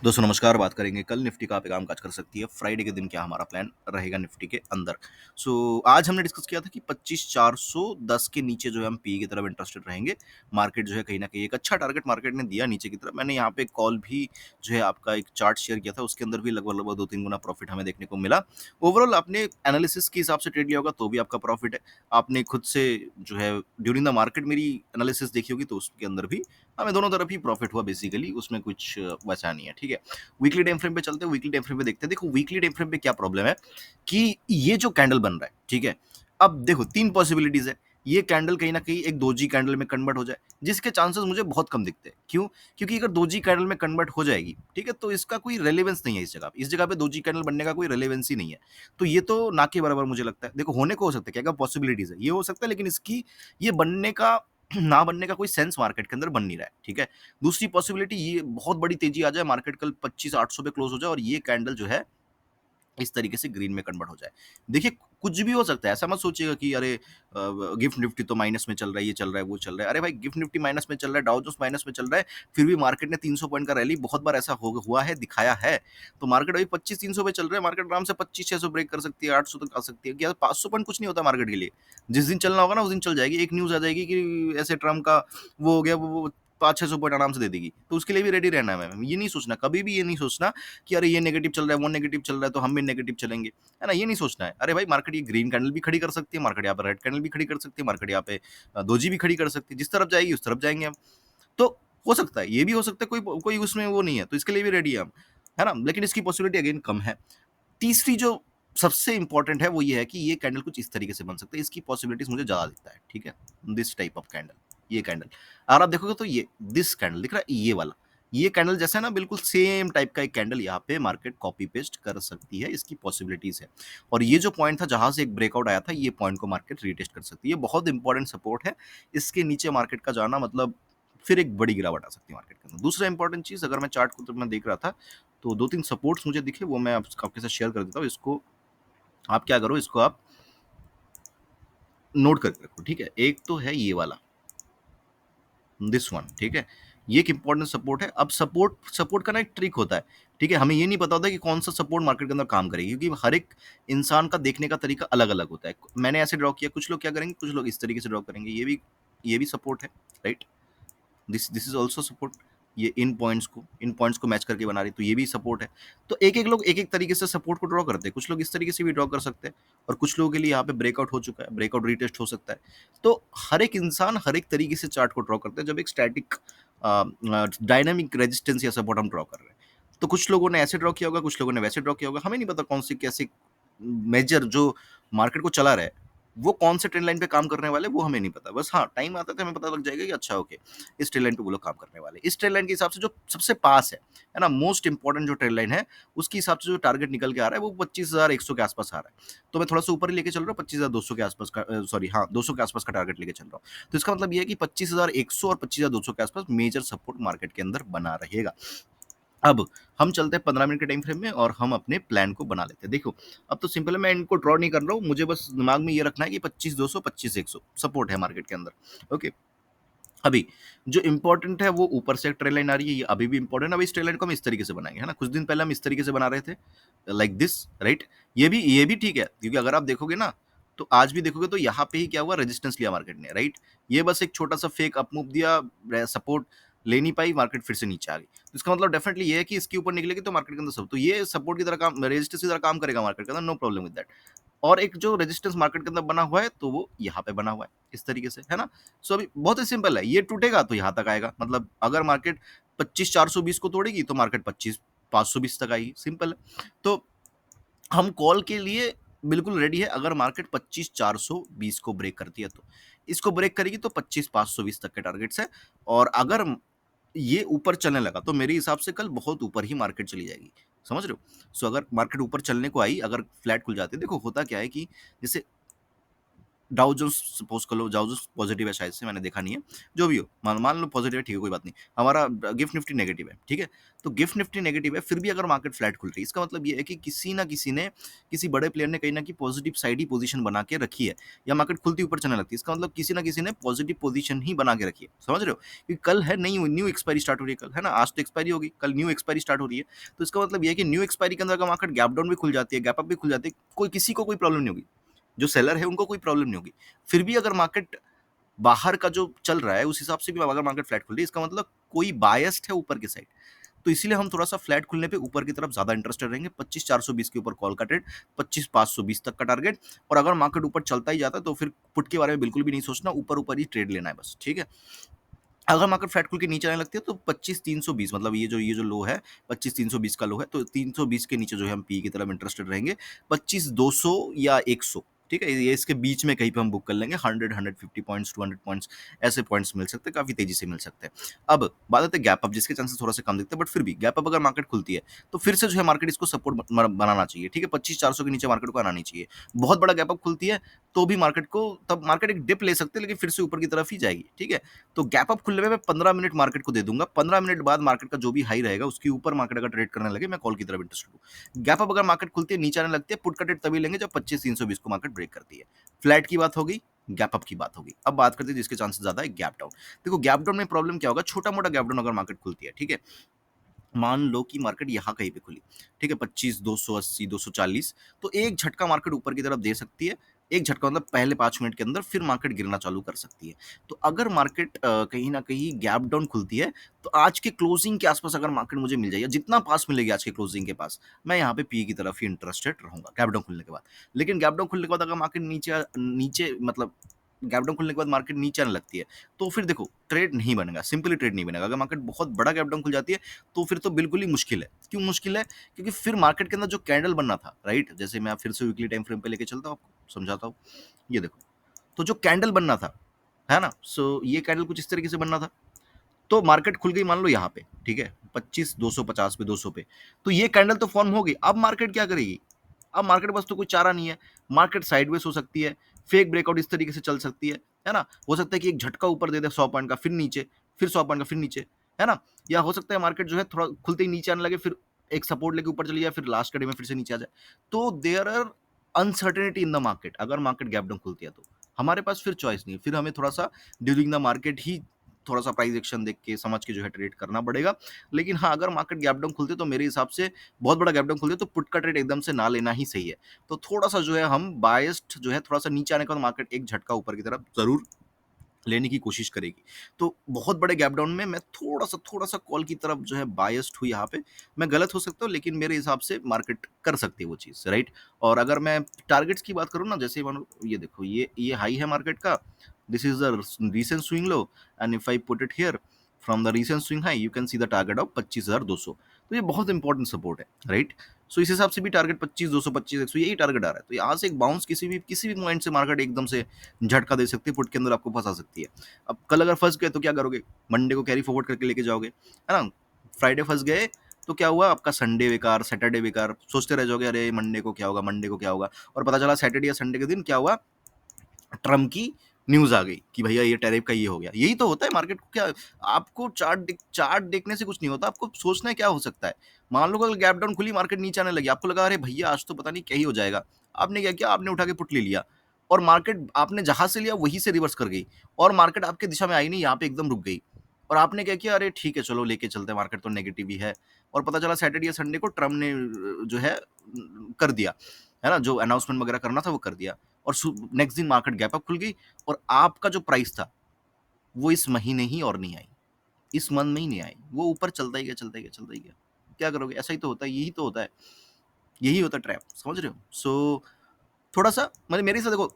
दोस्तों नमस्कार, बात करेंगे कल निफ्टी कहाँ पे काम-काज कर सकती है, फ्राइडे के दिन क्या हमारा प्लान रहेगा निफ्टी के अंदर। आज हमने डिस्कस किया था कि 25,410 के नीचे जो है हम पीई की तरफ इंटरेस्टेड रहेंगे। मार्केट जो है कहीं न कहीं एक अच्छा टारगेट मार्केट ने दिया नीचे की तरफ। मैंने यहाँ पे कॉल भी जो है आपका एक चार्ट शेयर किया था, उसके अंदर भी लगभग-लगभग 2-3 गुना प्रॉफिट हमें देखने को मिला। ओवरऑल आपने एनालिसिस के हिसाब से ट्रेड लिया होगा तो भी आपका प्रॉफिट है। आपने खुद से जो है ड्यूरिंग द मार्केट मेरी एनालिसिस देखी होगी तो उसके अंदर भी हमें दोनों तरफ ही प्रॉफिट हुआ बेसिकली, उसमें कुछ बचा नहीं है, ठीक है। वीकली टाइम फ्रेम पे चलते हैं, वीकली टाइम फ्रेम पे देखते हैं। देखो वीकली टाइम फ्रेम पे क्या प्रॉब्लम है कि ये जो कैंडल बन रहा है, ठीक है। अब देखो 3 पॉसिबिलिटीज़ है। ये कैंडल कहीं न कहीं एक दोजी कैंडल में कन्वर्ट हो जाए, जिसके चांसेस मुझे बहुत कम दिखते हैं। क्यों? क्योंकि अगर दोजी कैंडल में कन्वर्ट हो जाएगी, ठीक है, तो इसका कोई रेलेवेंस नहीं है इस जगह पे। इस जगह पे दोजी कैंडल बनने का कोई रेलेवेंस ही नहीं है। तो ये तो ना के बराबर मुझे लगता है। देखो होने को हो सकता है, क्या-क्या पॉसिबिलिटीज़ है। ये हो सकता है लेकिन इसकी ये बनने का ना बनने का कोई सेंस मार्केट के अंदर बन नहीं रहा है, ठीक है। दूसरी पॉसिबिलिटी ये बहुत बड़ी तेजी आ जाए, मार्केट कल 25,800 पे क्लोज हो जाए और ये कैंडल जो है इस तरीके से ग्रीन में कन्वर्ट हो जाए। देखिए कुछ भी हो सकता है, ऐसा मत सोचिएगा कि अरे गिफ्ट निफ्टी तो माइनस में चल रहा है, ये चल रहा है, वो चल रहा है। अरे भाई गिफ्ट निफ्टी माइनस में चल रहा है, डाउ जोन्स माइनस में चल रहा है, फिर भी मार्केट ने 300 पॉइंट का रैली बहुत बार ऐसा हो हुआ है, दिखाया है। तो मार्केट अभी 25,300 पे चल रहा है, मार्केट आराम से 25,600 ब्रेक कर सकती है, 800 तक आ सकती है। क्या 500 पॉइंट कुछ नहीं होता मार्केट के लिए। जिस दिन चलना होगा ना उस दिन चल जाएगी। एक न्यूज़ आ जाएगी कि ऐसे ट्रम्प का वो हो गया, वो 500-600 पॉइंट आराम से दे देगी। तो उसके लिए भी रेडी रहना है हमें। ये नहीं सोचना, कभी भी ये नहीं सोचना कि अरे ये नेगेटिव चल रहा है, वो नेगेटिव चल रहा है तो हम भी नेगेटिव चलेंगे। है ना? ये नहीं सोचना है। अरे भाई मार्केट ये ग्रीन कैंडल भी खड़ी कर सकती है, मार्केट यहाँ पे रेड कैंडल भी खड़ी कर सकती है, मार्केट यहाँ पे दोजी भी खड़ी कर सकती है। जिस तरफ जाएगी उस तरफ जाएँगे हम। तो हो सकता है, ये भी हो सकता है, कोई कोई उसमें वो नहीं है, तो इसके लिए भी रेडी है हम। है ना? लेकिन इसकी पॉसिबिलिटी अगेन कम है। तीसरी जो सबसे इम्पोर्टेंट है वो ये है कि ये कैंडल कुछ इस तरीके से बन सकता है, इसकी पॉसिबिलिटीज़ मुझे ज़्यादा दिखता है, ठीक है? दिस टाइप ऑफ कैंडल, ये कैंडल। अगर आप देखोगे तो ये दिस कैंडल दिख रहा है, ये वाला। ये कैंडल जैसा है ना बिल्कुल सेम टाइप का एक कैंडल यहाँ पे मार्केट कॉपी पेस्ट कर सकती है, इसकी पॉसिबिलिटीज़ है। और ये जो पॉइंट था जहाँ से एक ब्रेकआउट आया था, ये पॉइंट को मार्केट रीटेस्ट कर सकती है। ये बहुत इंपॉर्टेंट सपोर्ट है, इसके नीचे मार्केट का जाना मतलब फिर एक बड़ी गिरावट आ सकती है मार्केट के अंदर। दूसरा इंपॉर्टेंट चीज़ अगर मैं चार्ट को तो मैं देख रहा था, तो 2-3 सपोर्ट्स मुझे दिखे, वो मैं आपके साथ शेयर कर देता हूँ। इसको आप क्या करो, इसको आप नोट करके रखो, ठीक है? एक तो है ये वाला, दिस वन, ठीक है? ये एक इंपॉर्टेंट सपोर्ट है। अब सपोर्ट सपोर्ट का ना एक ट्रिक होता है, ठीक है? हमें ये नहीं पता होता कि कौन सा सपोर्ट मार्केट के अंदर काम करेगी, क्योंकि हर एक इंसान का देखने का तरीका अलग-अलग होता है। मैंने ऐसे ड्रॉ किया, कुछ लोग क्या करेंगे, कुछ लोग इस तरीके से ड्रॉ करेंगे। ये भी सपोर्ट है, right? This this is also support. ये इन पॉइंट्स को मैच करके बना रही, तो ये भी सपोर्ट है। तो एक-एक लोग एक-एक तरीके से सपोर्ट को ड्रॉ करते हैं। कुछ लोग इस तरीके से भी ड्रॉ कर सकते हैं और कुछ लोगों के लिए यहाँ पे ब्रेकआउट हो चुका है, ब्रेकआउट रीटेस्ट हो सकता है। तो हर एक इंसान हर एक तरीके से चार्ट को ड्रॉ करता है जब एक स्टैटिक डायनामिक रेजिस्टेंस या सपोर्ट हम ड्रॉ कर रहे हैं। तो कुछ लोगों ने ऐसे ड्रॉ किया होगा, कुछ लोगों ने वैसे ड्रॉ किया होगा। हमें नहीं पता कौन से कैसे मेजर जो मार्केट को चला रहा है, वो कौन से ट्रेंड लाइन पे काम करने वाले हैं, वो हमें नहीं पता। बस हाँ, टाइम आता है तो हमें पता लग जाएगा कि अच्छा ओके, इस ट्रेंड लाइन पे वो लोग काम करने वाले हैं। इस ट्रेंड लाइन के हिसाब से जो सबसे पास है ना? मोस्ट इंपोर्टेंट जो ट्रेंड लाइन है, उसके हिसाब से जो टारगेट निकल के आ रहा है, वो 25,100 के आसपास आ रहा है। तो मैं थोड़ा-सा ऊपर ही लेके चल रहा हूँ, 25,200 के आसपास का सॉरी हाँ, 200 के आसपास का टारगेट लेके चल रहा हूँ। तो इसका मतलब ये है कि 25,100 और 25,200 के आसपास मेजर सपोर्ट मार्केट के अंदर बना रहेगा। अब हम चलते हैं 15 मिनट के टाइम फ्रेम में और हम अपने प्लान को बना लेते हैं। देखो, अब तो सिंपल है, मैं इनको ड्रॉ नहीं कर रहा हूँ, मुझे बस दिमाग में ये रखना है कि 25,200, 25,100 सपोर्ट है मार्केट के अंदर। ओके, अभी जो इम्पोर्टेंट है वो ऊपर से एक ट्रेल लाइन आ रही है, ये अभी भी इम्पोर्टेंट है। अब इस ट्रेल लाइन को हम इस तरीके से बनाएंगे, है ना? कुछ दिन पहले हम इस तरीके से बना रहे थे, लाइक दिस, राइट? ये भी ठीक है, क्योंकि अगर आप देखोगे ना, तो आज भी देखोगे तो यहाँ पे ही क्या हुआ, रेजिस्टेंस लिया मार्केट ने, राइट? ये बस एक छोटा सा फेक अप मूव दिया, सपोर्ट ले नहीं पाई, मार्केट फिर से नीचे आ गई। तो इसका मतलब डेफिनेटली ये है कि इसके ऊपर निकलेगी तो मार्केट के अंदर सब, तो ये सपोर्ट की तरह काम, रेजिस्टेंस की तरह काम करेगा मार्केट के अंदर, नो प्रॉब्लम विद दैट। और एक जो रेजिस्टेंस मार्केट के अंदर बना हुआ है, तो वो यहाँ पे बना हुआ है, इस तरीके से, है ना? सो अभी बहुत ही सिंपल है, ये टूटेगा तो यहाँ तक आएगा, मतलब अगर मार्केट 25,420 को तोड़ेगी तो मार्केट 25,520 तक आएगी, सिंपल है। तो हम कॉल के लिए बिल्कुल रेडी है, अगर मार्केट 25,420 को ब्रेक करती है तो। इसको ब्रेक करेगी तो 25,520 तक के टारगेट्स है, और अगर ये ऊपर चलने लगा तो मेरे हिसाब से कल बहुत ऊपर ही मार्केट चली जाएगी, समझ रहे हो? सो अगर मार्केट ऊपर चलने को आई, अगर फ्लैट खुल जाती है, देखो होता क्या है कि जैसे डाउ जोन्स सपोज कर लो, डाउ जोन्स पॉजिटिव है शायद से, मैंने देखा नहीं है, जो भी हो, मान मान लो पॉजिटिव है, ठीक है, कोई बात नहीं। हमारा गिफ्ट निफ्टी नेगेटिव है, ठीक है। तो गिफ्ट निफ्टी नेगेटिव है, फिर भी अगर मार्केट फ्लैट खुल रही है, इसका मतलब ये है कि किसी ना किसी ने, किसी बड़े प्लेयर ने कहीं ना कहीं पॉजिटिव साइड ही पोजीशन बना के रखी है, या मार्केट खुलती ऊपर चलने लगती है, इसका मतलब किसी ना किसी ने पॉजिटिव पोजीशन ही बना के रखी है, समझ रहे हो? क्योंकि कल है न्यू न्यू एक्सपायरी स्टार्ट हो रही है, कल है ना, आज तो एक्सपायरी होगी, कल न्यू एक्सपायरी स्टार्ट हो रही है। तो इसका मतलब ये है कि न्यू एक्सपायरी के अंदर का मार्केट गैप डाउन भी खुल जाती है, गैप अप भी खुल जाती है, कोई किसी को कोई प्रॉब्लम नहीं होगी, जो सेलर है उनको कोई प्रॉब्लम नहीं होगी। फिर भी अगर मार्केट बाहर का जो चल रहा है उस हिसाब से भी अगर मार्केट फ्लैट खुल रही है, इसका मतलब कोई बायस्ड है ऊपर की साइड। तो इसीलिए हम थोड़ा सा फ्लैट खुलने पे ऊपर की तरफ ज्यादा इंटरेस्टेड रहेंगे। 25,420 के ऊपर कॉल का ट्रेड, 25,520 तक का टारगेट। और अगर मार्केट ऊपर चलता ही जाता है तो फिर पुट के बारे में बिल्कुल भी नहीं सोचना, ऊपर ऊपर ही ट्रेड लेना है बस, ठीक है। अगर मार्केट फ्लैट खुल के नीचे आने लगती है तो 25,320, मतलब ये जो लो है, 25,320 का लो है, तो 320 के नीचे जो है हम पी की तरफ इंटरेस्टेड रहेंगे। 25,200 या 100, ठीक है, ये इसके बीच में कहीं पे हम बुक कर लेंगे। 100 150 पॉइंट्स, 200 पॉइंट्स, ऐसे पॉइंट्स मिल सकते हैं, काफी तेजी से मिल सकते हैं। अब बात आती है गैप अप, जिसके चांसेस थोड़ा सा कम दिखते हैं, बट फिर भी गैप अप अगर मार्केट खुलती है तो फिर से जो है मार्केट इसको सपोर्ट बनाना चाहिए, ठीक है। 25,400 के नीचे मार्केट को आना नहीं चाहिए। बहुत बड़ा गैप अप खुलती है तो भी मार्केट को, तब मार्केट एक डिप ले सकते हैं, लेकिन फिर से ऊपर की तरफ ही जाएगी, ठीक है। तो गैप अप खुलने में मैं 15 मिनट मार्केट को दे दूंगा। 15 मिनट बाद मार्केट का जो भी हाई रहेगा उसके ऊपर मार्केट अगर ट्रेड करने लगे, मैं कॉल की तरफ इंटरेस्टेड हूँ। गैप अप अगर मार्केट खुलती है नीचे आने लगती है, पुट का ट्रेड तभी लेंगे जब 25,320 को मार्केट ब्रेक करती है। फ्लैट की बात होगी, गैप अप की बात होगी। अब बात करते हैं जिसके चांसेस ज्यादा है, गैप डाउन। देखो गैप डाउन में प्रॉब्लम क्या होगा, छोटा मोटा गैप डाउन अगर मार्केट खुलती है, ठीक है, मान लो कि मार्केट यहाँ कहीं पे खुली, ठीक है, 25,280 240, तो एक झटका मार्केट ऊपर की तरफ दे सकती है। एक झटका मतलब पहले 5 मिनट के अंदर, फिर मार्केट गिरना चालू कर सकती है। तो अगर मार्केट कहीं ना कहीं गैप डाउन खुलती है, तो आज के क्लोजिंग के आसपास अगर मार्केट मुझे मिल जाए, जितना पास मिलेगी आज के क्लोजिंग के पास, मैं यहाँ पे पी की तरफ ही इंटरेस्टेड रहूंगा गैप डाउन खुलने के बाद। लेकिन गैप डाउन खुलने के बाद अगर मार्केट नीचे नीचे मतलब गैप डाउन खुलने के बाद मार्केट नीचे आने लगती है, तो फिर देखो ट्रेड नहीं बनेगा, सिंपली ट्रेड नहीं बनेगा। अगर मार्केट बहुत बड़ा गैप डाउन खुल जाती है तो फिर तो बिल्कुल ही मुश्किल है। क्यों मुश्किल है? क्योंकि फिर मार्केट के अंदर जो कैंडल बनना था, राइट, जैसे मैं फिर से वीकली टाइम फ्रेम पे लेके चलता हूँ, आपको समझाता हूँ। ये देखो, तो जो कैंडल बनना था, है ना, सो ये कैंडल कुछ इस तरीके से बनना था। तो मार्केट खुल गई मान लो यहाँ पे, ठीक है, 25,250 पे, 200 पे, तो ये कैंडल तो फॉर्म हो गई। अब मार्केट क्या करेगी? अब मार्केट पास तो कोई चारा नहीं है। मार्केट साइडवेज हो सकती है, फेक ब्रेकआउट इस तरीके से चल सकती है ना। हो सकता है कि एक झटका ऊपर दे दे 100 पॉइंट का, फिर नीचे, फिर 100 पॉइंट का, फिर नीचे, है ना। या हो सकता है मार्केट जो है थोड़ा खुलते ही नीचे आने लगे, फिर एक सपोर्ट लेके ऊपर चली जाए, फिर लास्ट का डे में फिर से नीचे आ जाए। तो there are uncertainty in the market. अगर मार्केट गैप डाउन खुलती है तो हमारे पास फिर चॉइस नहीं है, फिर हमें थोड़ा सा ड्यूरिंग द मार्केट ही थोड़ा सा प्राइस एक्शन देख के समझ के जो है ट्रेड करना पड़ेगा। लेकिन हाँ, अगर मार्केट गैप डाउन खुलती है तो मेरे हिसाब से बहुत बड़ा गैप डाउन खुलती है तो पुट का ट्रेड एकदम से ना लेना ही सही है। तो थोड़ा सा जो है हम बायस्ड जो है, थोड़ा सा नीचे आने का मार्केट एक झटका ऊपर की तरफ जरूर लेने की कोशिश करेगी। तो बहुत बड़े गैप डाउन में मैं थोड़ा सा कॉल की तरफ जो है बायस्ड हूँ यहाँ पे। मैं गलत हो सकता हूँ, लेकिन मेरे हिसाब से मार्केट कर सकती है वो चीज़, राइट। और अगर मैं टारगेट्स की बात करूँ ना, जैसे मानो ये देखो, ये हाई है मार्केट का, this is the recent swing low, and if I put it here from the recent swing high, you can see the target of 25,200। तो ये बहुत इंपॉर्टेंट सपोर्ट है, राइट। सो इस हिसाब से भी टारगेट 25,200 25,100 यही टारगेट आ रहा है। तो यहाँ से एक बाउंस किसी भी पॉइंट से मार्केट एकदम से झटका दे सकती है, पुट के अंदर आपको फंसा सकती है। अब कल अगर फंस गए तो क्या करोगे? मंडे को कैरी फॉरवर्ड करके लेके जाओगे, है ना। फ्राइडे फंस गए तो क्या हुआ? आपका संडे बेकार, सैटरडे बेकार, सोचते रह जाओगे अरे मंडे को क्या होगा, मंडे को क्या होगा। और पता चला सैटरडे या संडे के दिन क्या हुआ, ट्रम्प की न्यूज आ गई कि भैया ये टैरिफ का ये हो गया। यही तो होता है मार्केट को। क्या आपको चार्ट देखने से कुछ नहीं होता, आपको सोचना है क्या हो सकता है। मान लो कल गैप डाउन खुली, मार्केट नीचे आने लगी, आपको लगा अरे भैया आज तो पता नहीं क्या ही हो जाएगा। आपने क्या किया? आपने उठा के पुट ले लिया, और मार्केट आपने जहां से लिया वहीं से रिवर्स कर गई, और मार्केट आपके दिशा में आई नहीं, यहाँ पे एकदम रुक गई। और आपने क्या किया? अरे ठीक है चलो लेके चलते हैं, मार्केट तो नेगेटिव ही है। और पता चला सैटरडे या संडे को ट्रम्प ने जो है कर दिया, है ना, जो अनाउंसमेंट वगैरह करना था वो कर दिया। और नेक्स्ट दिन मार्केट गैप अप खुल गई, और आपका जो प्राइस था वो इस महीने ही और नहीं आई, इस मंथ में ही नहीं आई, वो ऊपर चलता ही गया, चलता ही गया, चलता ही गया। क्या करोगे? ऐसा ही तो होता है, यही तो होता है, यही होता है ट्रैप, समझ रहे हो। सो थोड़ा सा मतलब मेरे से देखो,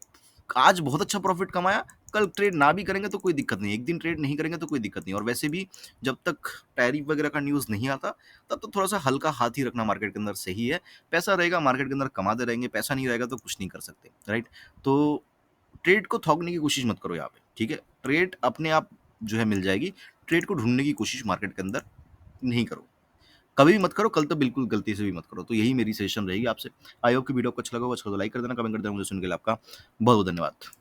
आज बहुत अच्छा प्रॉफिट कमाया, कल ट्रेड ना भी करेंगे तो कोई दिक्कत नहीं, एक दिन ट्रेड नहीं करेंगे तो कोई दिक्कत नहीं। और वैसे भी जब तक टैरिफ वगैरह का न्यूज़ नहीं आता, तब तो थोड़ा सा हल्का हाथ ही रखना मार्केट के अंदर सही है। पैसा रहेगा मार्केट के अंदर कमाते रहेंगे, पैसा नहीं रहेगा तो कुछ नहीं कर सकते, राइट। तो ट्रेड को थोकने की कोशिश मत करो यहाँ पे, ठीक है। ट्रेड अपने आप जो है मिल जाएगी, ट्रेड को ढूंढने की कोशिश मार्केट के अंदर नहीं करो, कभी भी मत करो, कल तो बिल्कुल गलती से भी मत करो। तो यही मेरी सजेशन रहेगी आपसे। आई होप कि वीडियो को अच्छा लगा हो, अच्छा तो लाइक कर देना, कमेंट कर देना। मुझे सुनने के लिए आपका बहुत बहुत धन्यवाद।